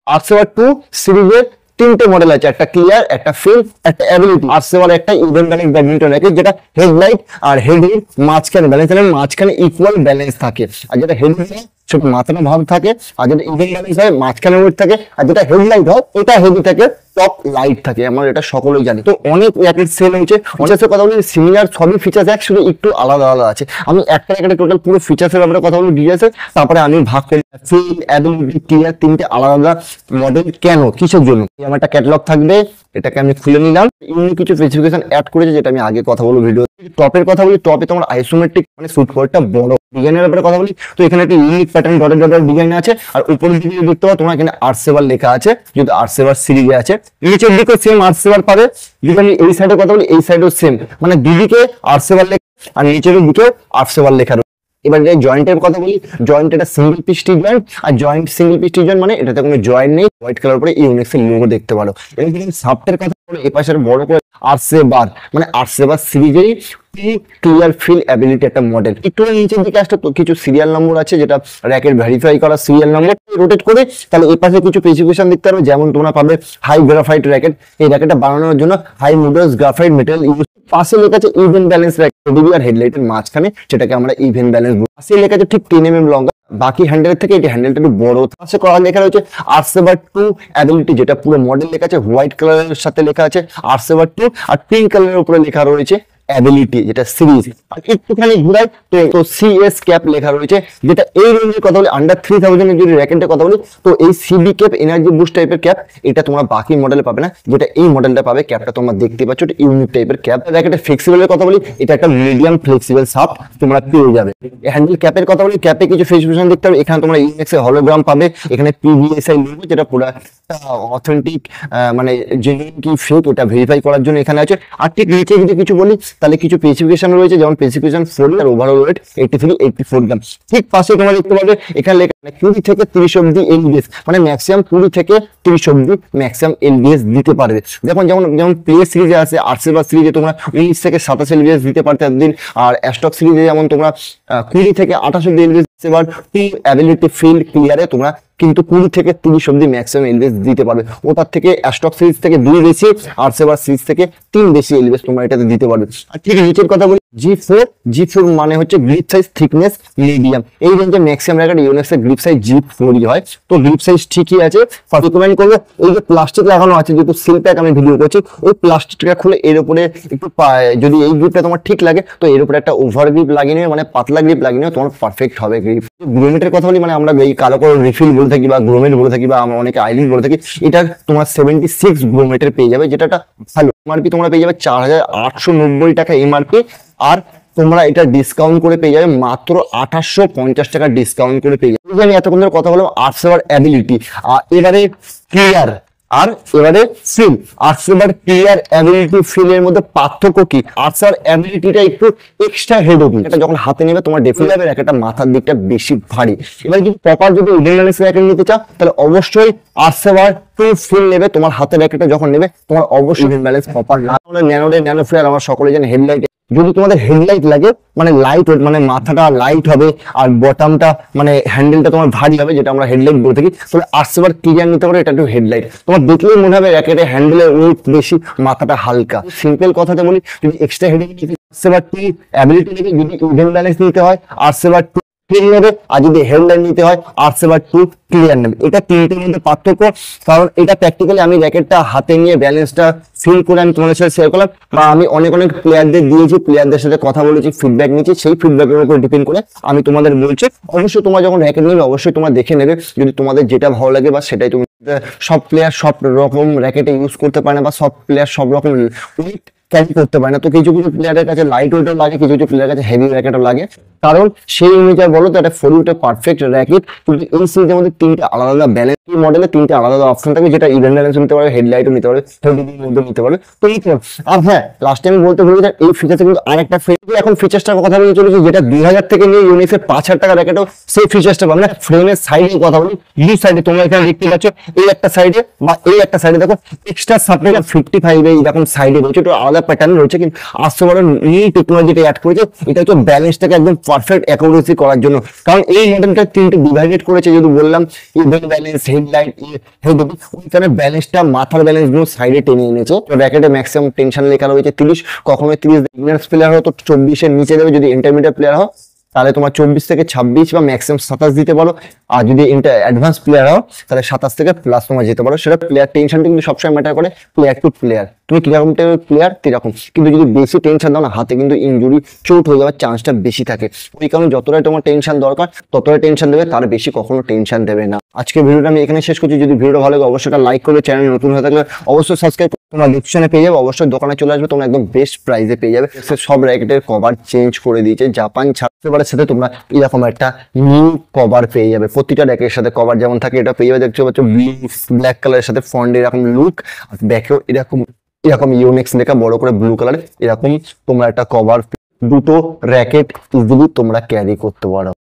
আরসেভার 2 সিরিজের তিনটে মডেল আছে, একটা ক্লিয়ার, একটা ফিল, একটা অ্যাবিলিটি। আরসেভার একটা ইভেন ব্যালেন্স ব্যাডমিন্টন র্যাকেট, যেটা হেডলাইট আর হেডের মাঝখানে ব্যালেন্স থাকে, মাঝখানে ইকুয়াল ব্যালেন্স থাকে। আর যেটা হেডলাইট ছোট মাথাটা ভাব থাকে, আর যেটা ইভেন ব্যালেন্স হয় মাঝখানে ওয়েট থাকে, আর যেটা হেডলাইট হয় এটা হেভি থাকে, টপ লাইট থাকে। আমরা এটা সকলেই জানি। তো অনেক র্যাকেট সেল হয়েছে, ফিচার্সের কথা বলি সিমিলার, সবই ফিচার্স এক, শুধু একটু আলাদা আলাদা আছে। আমি একটা র্যাকেটের টোটাল পুরো ফিচার্সের ব্যাপারে কথা বলবো ডিটেইলসে, তারপরে আমি ভাগ করি ফিল, অ্যাবিলিটি, ক্লিয়ার, তিনটে আলাদা আলাদা মডেল কেন, কিসের জন্য। আমার একটা ক্যাটালগ থাকবে, এটাকে আমি খুলে নিলাম। ইউনিক কিছু স্পেসিফিকেশন অ্যাড করেছে, যেটা আমি আগে কথা বলবো ভিডিও। টপের কথা বলি, টপে তোমার আইসোমেট্রিক মানে সুট কোয়ারটা বড়। ডিজাইনের ব্যাপারে কথা বলি, তো এখানে একটা ইউনিক প্যাটার্ন ডটের ডটের ডিজাইন আছে। আর উপরের দিকে দেখতে পাবো তোমরা এখানে আরসেভার লেখা আছে, যেহেতু আরসেভার সিরিজে আছে। নিচের দিকে সেম আরসেভার পাবে। যদি আমি এই সাইডে কথা বলি, এই সাইডেও সেম, মানে দুদিকে আরসেভার লেখা আর নিচের দিকে আরসেভার লেখা। এবার যে জয়েন্টের কথা বলি, জয়েন্ট এটা সিঙ্গেল পিস টি জয়েন্ট। আর জয়েন্ট সিঙ্গেল পিস টি জয়েন্ট মানে এটাতে কোনো জয়েন্ট নেই। হোয়াইট কালার উপরে ইউনিক্স এর লোগো দেখতে পারো। এবার যদি সাফটের কথা বলি, এই পাশের বড় করে আরসেভার, মানে আরসেভার সিরিজেরই ক্লিয়ার ফিল অ্যাবিলিটি একটা মডেল। একটু নিচের দিকে আসলে কিছু সিরিয়াল নম্বর আছে, যেটা র্যাকেট ভেরিফাই করা সিরিয়াল নম্বর। রোটেট করে তাহলে এই পাশে কিছু স্পেসিফিকেশন দেখতে পারবে, যেমন তোমরা পাবে হাই গ্রাফাইট র্যাকেট। এই র্যাকেটটা বানানোর জন্য high modulus graphite material use. পাশে লেখা আছে ইভেন ব্যালেন্স র্যাকেট, আর হেডলাইটের মাঝখানে, যেটাকে আমরা ইভেন ব্যালেন্স বলি। পাশে লেখা আছে ঠিক 10 mm লং, বাকি হ্যান্ডেলের থেকে এই হ্যান্ডেলটা একটু বড়। পাশে করা লেখা রয়েছে আরসেভার 2 অ্যাবিলিটি, যেটা পুরো মডেল লেখা আছে হোয়াইট কালারের সাথে লেখা আছে আরসেভার 2, আর পিঙ্ক কালারের উপরে লেখা রয়েছে অ্যাবিলিটি, যেটা সিরিজ। আর একটুখানি ঘুরাই তো সিএস ক্যাপ লেখা রয়েছে, যেটা এই রেঞ্জের কথা বলি আন্ডার 3000 এর যদি র্যাকেটের কথা বলি, তো এই সিবি ক্যাপ এনার্জি বুস্ট টাইপের ক্যাপ, এটা তোমরা বাকি মডেলে পাবে না, যেটা এই মডেলটা পাবে। ক্যাপটা তোমরা দেখতে পাচ্ছ, এটা ইউনিক টাইপের ক্যাপ। র্যাকেটের ফ্লেক্সিবলের কথা বলি, এটা একটা মিডিয়াম ফ্লেক্সিবল শাফট তোমরা পেয়ে যাবে। হ্যান্ডেল ক্যাপের কথা বলি, ক্যাপে কিছু স্পেসিফিকেশন দেখতে হবে। এখানে তোমরা ইউনিক্সের হলোগ্রাম পাবে, এখানে পিভিএসআই লোগো, যেটা পুরো অথেন্টিক মানে জেনুইন কি ফেক এটা ভেরিফাই করার জন্য এখানে আছে। আর ঠিক নিচে যদি কিছু বলি, তাহলে কিছু স্পেসিফিকেশন রয়েছে, যেমন স্পেসিফিকেশন 4 আর ওভারঅল ওয়েট 83-84 গ্রাম। ঠিক পাশে তোমরা দেখতে পাবে এখানে লেখা 20 থেকে 30 অবধি এলবিএস, মানে ম্যাক্সিমাম 20 থেকে 30 অবধি ম্যাক্সিমাম এলবিএস দিতে পারবে। যেমন প্লে সিরিজে আছে, আরসেভার সিরিজে তোমরা 19 থেকে 27 এলবিএস দিতে পারতে একদিন। আর অ্যাস্টক সিরিজে যেমন তোমরা 20 থেকে 28 অবধি এলবিএস। এবার অ্যাবিলিটি ফিল্ড ক্লিয়ারে তোমরা কিন্তু 20 থেকে 30 অবধি ম্যাক্সিমাম এলবিএস দিতে পারবে। ওটার থেকে অ্যাস্টক সিরিজ থেকে 2 বেশি, আরসেভার সিরিজ থেকে 3 বেশি এলবিএস তোমরা এটাতে দিতে পারবে। আর ঠিক নিচের কথা বলি, G4 মানে হচ্ছে গ্রিপ সাইজ থিকনেস মিডিয়াম। এই রেঞ্জে ম্যাক্সিমাম র্যাকেট ইউনিক্সের গ্রিপ সাইজ G4 হয়। তো গ্রিপ সাইজ ঠিকই আছে। রিকমেন্ড করবে এই যে প্লাস্টিক লাগানো আছে, যেহেতু সিল প্যাক আমি ভিডিও করছি, ওই প্লাস্টিকটা খুলে এর উপরে একটু যদি এই গ্রিপটা তোমার ঠিক লাগে, তো এর উপরে একটা ওভার গ্রিপ লাগিয়ে নিও, মানে পাতলা গ্রিপ লাগিয়ে নিও, তোমার পারফেক্ট হবে গ্রিপ। গ্রোমেটের কথা বলি, মানে আমরা এই কালো করে রিফিল বলে থাকি বা গ্রোমেট বলে থাকি, বা আমরা অনেকে আইলিন বলে থাকি। এটা তোমার 76 গ্রোমেটের পেয়ে যাবে, যেটা ভালো। এমআরপি তোমরা পেয়ে যাবে 4890 টাকা এমআরপি। আর তোমরা এটা ডিসকাউন্ট করে পেয়ে যাবে মাত্র 2850 টাকা ডিসকাউন্ট করে পেয়ে যাবে। আমি এতক্ষণ ধরে কথা বললাম আরসেভার অ্যাবিলিটি, আর এবারে ক্লিয়ার আর এবারে ফিল। আরসেভার ক্লিয়ার অ্যাবিলিটি ফিলের মধ্যে পার্থক্য কি? আরসেভার অ্যাবিলিটিটা একটু এক্সট্রা হেডি, এটা যখন হাতে নেবে তোমার ডেফিনেটলি একটা মাথার দিকটা বেশি ভারী। এবার যদি প্রপার যদি ইন্ডিয়ান র্যাকেট নিতে চাও, তাহলে অবশ্যই আরসেভার 2 ফিল নেবে। তোমার হাতের র্যাকেটটা যখন নেবে, তোমার অবশ্যই ব্যালেন্স প্রপার না হলে ন্যানো ফ্লেয়ার আমরা সকলে জানি হেডলাইট। যদি তোমাদের হেডলাইট লাগে, মানে লাইট ওয়েট, মানে মাথাটা লাইট হবে আর বটমটা মানে হ্যান্ডেলটা তোমার ভারী হবে, যেটা আমরা হেডলাইট বলে থাকি, তাহলে আরসেভার ক্লিয়ার নিতে পারো। এটা একটু হেডলাইট তোমার দেখলেই মনে হবে র্যাকেটের হ্যান্ডেলের ওয়েট বেশি, মাথাটা হালকা। সিম্পল কথাতে বলি, যদি এক্সট্রা হেডেল আরসেভার 2 অ্যাবিলিটি নেবে, যদি ইভেন ব্যালেন্স নিতে হয় আরসেভার 2 ফিল নেবে, আর যদি হেডলাইন নিতে হয় আরসেভার 2 ক্লিয়ার নেবে। এটা তিনটের মধ্যে পার্থক্য, কারণ এটা প্র্যাকটিক্যালি আমি র্যাকেটটা হাতে নিয়ে ব্যালেন্সটা ফিল করে আমি তোমাদের সাথে শেয়ার করলাম, বা আমি অনেক প্লেয়ারদের দিয়েছি, প্লেয়ারদের সাথে কথা বলেছি, ফিডব্যাক নিয়েছি, সেই ফিডব্যাকের উপর ডিপেন্ড করে আমি তোমাদের বলছি। অবশ্যই তোমরা যখন র্যাকেট নেবে, অবশ্যই তোমরা দেখে নেবে, যদি তোমাদের যেটা ভালো লাগে বা সেটাই তুমি। সব প্লেয়ার সব রকম র্যাকেটে ইউজ করতে পারে না, বা সব প্লেয়ার সব রকম ওয়েট ক্যারি করতে পারে না। তো কিছু প্লেয়ারের কাছে লাইট ওয়েটও লাগে, কিছু প্লেয়ারের কাছে হেভি র্যাকেটও লাগে, কারণ সেই অনুযায়ী বলো তো একটা 4 উইটের পারফেক্ট র্যাকেট। কিন্তু এই সিরিজের মধ্যে 3টে আলাদা আলাদা ব্যালেন্স মডেলে 3টে আলাদা আলাদা অপশন থাকে, যেটা ইভেন ব্যালেন্স নিতে পারবে, হেডলাইটও নিতে পারবে, হেডলাইটের মধ্যে নিতে পারবে। তো এই আর হ্যাঁ, লাস্টে আমি বলতে ভুলে যাই, এই ফিচারটা কিন্তু আরেকটা এখন ফিচারটার কথা বলে চলেছি, যেটা 2000 থেকে নিয়ে ইউনিক্সের 5000 টাকা র্যাকেটও সেই ফিচারটা পাবে না। ফ্রেমের সাইডে কথা বলি, দুই সাইডে তোমরা এখানে দেখতে পাচ্ছ, এই একটা সাইডে বা এই একটা সাইডে দেখো এক্সট্রা সাপ্লাই 55 এইরকম সাইডে রয়েছে, একটু আলাদা আলাদা প্যাটার্ন রয়েছে, কিন্তু আসলে নিউ টেকনোলজিটা অ্যাড করেছে, এটা হচ্ছে ব্যালেন্সটাকে একদম পারফেক্ট অ্যাকুরেসি করার জন্য। কারণ এই মডেলটা তিনটে ডিভাইডেড করেছে, যদি বললাম ইভেন ব্যালেন্স, হেডলাইট, হেড, ওইখানে ব্যালেন্সটা মাথার ব্যালেন্স গুলো সাইডে টেনে এনেছে। র্যাকেটে ম্যাক্সিমাম টেনশন লেখা রয়েছে 30, কখনো 30 বিগিনার্স প্লেয়ার হও তো 24-এর নিচে দেবে, যদি ইন্টারমিডিয়েট প্লেয়ার হও তাহলে তোমার 24 থেকে 26 বা ম্যাক্সিমাম 27 দিতে পারো, আর যদি অ্যাডভান্স প্লেয়ার হও তাহলে 27 থেকে প্লাস তোমার যেতে পারো। সেটা প্লেয়ার টেনশনটা কিন্তু সবসময় ম্যাটার করে, প্লেয়ার টু প্লেয়ার, তুমি কিরকম টাইপের প্লেয়ার কিরকম। কিন্তু যদি বেশি টেনশন দাও না, হাতে কিন্তু ইনজুরি, চোট হয়ে যাওয়ার চান্সটা বেশি থাকে। ওই কারণে যতটাই তোমার টেনশন দরকার ততটাই টেনশন দেবে, তার বেশি কখনো টেনশন দেবে না। আজকে ভিডিওটা আমি এখানে শেষ করছি। যদি ভিডিওটা ভালো লাগে অবশ্যই একটা লাইক করবে, চ্যানেল নতুন হয়ে থাকলে অবশ্যই সাবস্ক্রাইব, তোমরা ডিসক্রিপশনে পেয়ে যাবে, অবশ্যই দোকানে চলে আসবে, তোমরা একদম বেস্ট প্রাইসে পেয়ে যাবে। সব র্যাকেটের কভার চেঞ্জ করে দিয়েছে, জাপান ছাড়তে সাথে তোমরা এরকম একটা নিউ কভার পেয়ে যাবে। প্রতিটা র্যাকেটের সাথে কভার যেমন থাকে এটা পেয়ে যাবে, দেখতে পাচ্ছ ব্ল্যাক কালারের সাথে ফ্রন্ট এরকম লুক, আর ব্যাকেও এরকম এরকম ইউনিক্স লেখা বড় করে ব্লু কালার, এরকম তোমরা একটা কভার, দুটো র্যাকেট ইজিলি তোমরা ক্যারি করতে পারো।